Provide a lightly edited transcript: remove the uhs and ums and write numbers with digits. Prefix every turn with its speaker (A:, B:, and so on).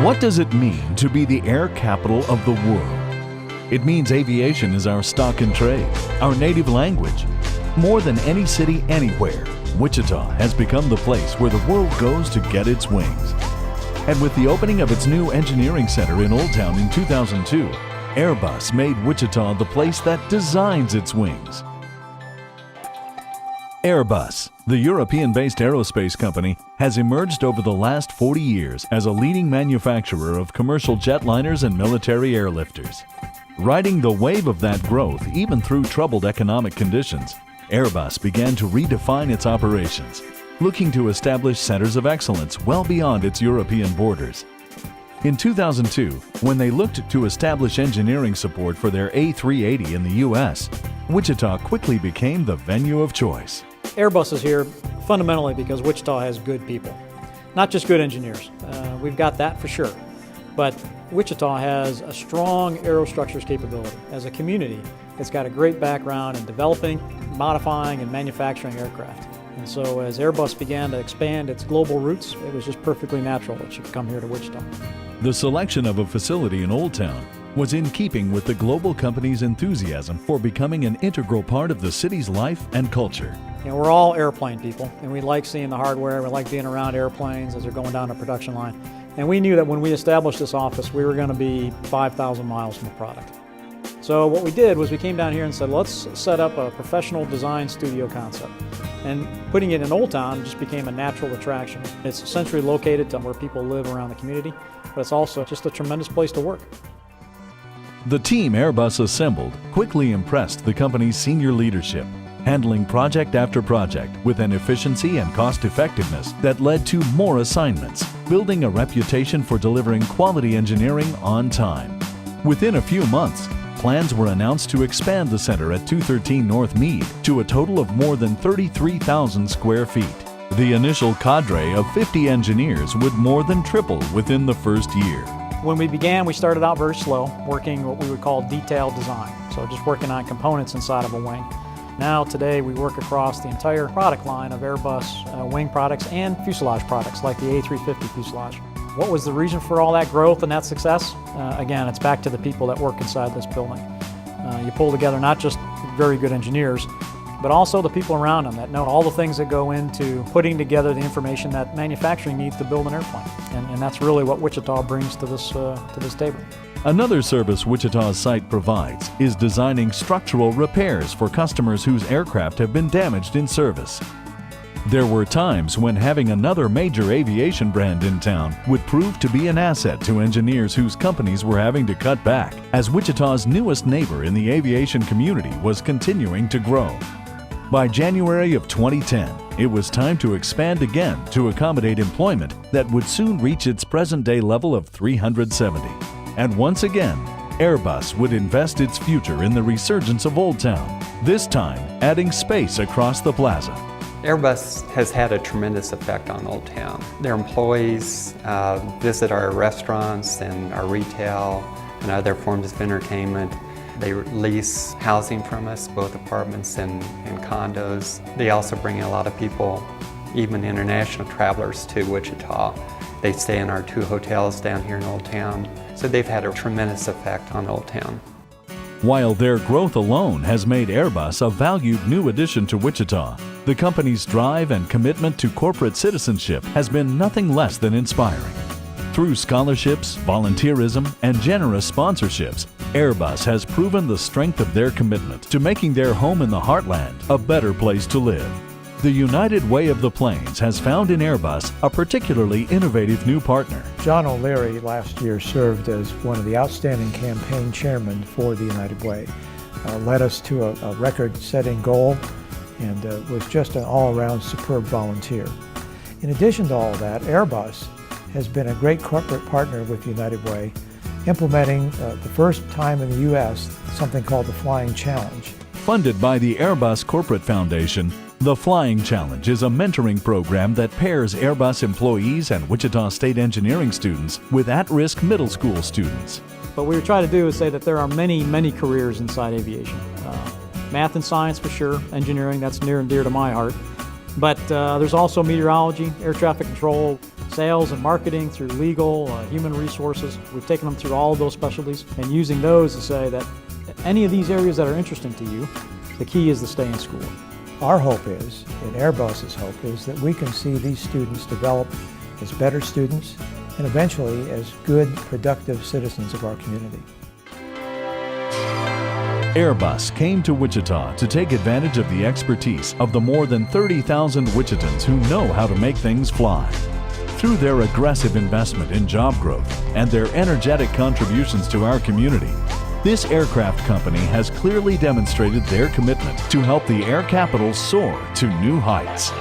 A: What does it mean to be the air capital of the world? It means aviation is our stock and trade, our native language. More than any city anywhere, Wichita has become the place where the world goes to get its wings. And with the opening of its new engineering center in Old Town in 2002, Airbus made Wichita the place that designs its wings. Airbus, the European-based aerospace company, has emerged over the last 40 years as a leading manufacturer of commercial jetliners and military airlifters. Riding the wave of that growth, even through troubled economic conditions, Airbus began to redefine its operations, looking to establish centers of excellence well beyond its European borders. In 2002, when they looked to establish engineering support for their A380 in the U.S., Wichita quickly became the venue of choice.
B: Airbus is here fundamentally because Wichita has good people, not just good engineers. We've got that for sure. But Wichita has a strong aerostructures capability. As a community, it's got a great background in developing, modifying, and manufacturing aircraft. And so as Airbus began to expand its global roots, it was just perfectly natural it should come here to Wichita.
A: The selection of a facility in Old Town was in keeping with the global company's enthusiasm for becoming an integral part of the city's life and culture.
B: You know, we're all airplane people, and we like seeing the hardware, we like being around airplanes as they're going down the production line. And we knew that when we established this office, we were going to be 5,000 miles from the product. So what we did was we came down here and said, let's set up a professional design studio concept. And putting it in Old Town just became a natural attraction. It's centrally located to where people live around the community, but it's also just a tremendous place to work.
A: The team Airbus assembled quickly impressed the company's senior leadership, handling project after project with an efficiency and cost-effectiveness that led to more assignments, building a reputation for delivering quality engineering on time. Within a few months, plans were announced to expand the center at 213 North Meade to a total of more than 33,000 square feet. The initial cadre of 50 engineers would more than triple within the first year.
B: When we began, we started out very slow, working what we would call detailed design. So just working on components inside of a wing. Now today we work across the entire product line of Airbus wing products and fuselage products like the A350 fuselage. What was the reason for all that growth and that success? Again, it's back to the people that work inside this building. You pull together not just very good engineers, but also the people around them that know all the things that go into putting together the information that manufacturing needs to build an airplane. And that's really what Wichita brings to this table.
A: Another service Wichita's site provides is designing structural repairs for customers whose aircraft have been damaged in service. There were times when having another major aviation brand in town would prove to be an asset to engineers whose companies were having to cut back, as Wichita's newest neighbor in the aviation community was continuing to grow. By January of 2010, it was time to expand again to accommodate employment that would soon reach its present-day level of 370. And once again, Airbus would invest its future in the resurgence of Old Town, this time adding space across the plaza.
C: Airbus has had a tremendous effect on Old Town. Their employees visit our restaurants and our retail and other forms of entertainment. They lease housing from us, both apartments and condos. They also bring in a lot of people, even international travelers, to Wichita. They stay in our 2 hotels down here in Old Town. So they've had a tremendous effect on Old Town.
A: While their growth alone has made Airbus a valued new addition to Wichita, the company's drive and commitment to corporate citizenship has been nothing less than inspiring. Through scholarships, volunteerism, and generous sponsorships, Airbus has proven the strength of their commitment to making their home in the heartland a better place to live. The United Way of the Plains has found in Airbus a particularly innovative new partner.
D: John O'Leary last year served as one of the outstanding campaign chairmen for the United Way. Led us to a record-setting goal and was just an all-around superb volunteer. In addition to all of that, Airbus has been a great corporate partner with the United Way, implementing the first time in the U.S. something called the Flying Challenge.
A: Funded by the Airbus Corporate Foundation, the Flying Challenge is a mentoring program that pairs Airbus employees and Wichita State engineering students with at-risk middle school students.
B: What we try to do is say that there are many, many careers inside aviation. Math and science for sure, engineering, that's near and dear to my heart. But there's also meteorology, air traffic control, sales and marketing, through legal, human resources. We've taken them through all of those specialties and using those to say that any of these areas that are interesting to you, the key is to stay in school.
D: Our hope is, and Airbus's hope is, that we can see these students develop as better students and eventually as good, productive citizens of our community.
A: Airbus came to Wichita to take advantage of the expertise of the more than 30,000 Wichitans who know how to make things fly. Through their aggressive investment in job growth and their energetic contributions to our community, this aircraft company has clearly demonstrated their commitment to help the air capital soar to new heights.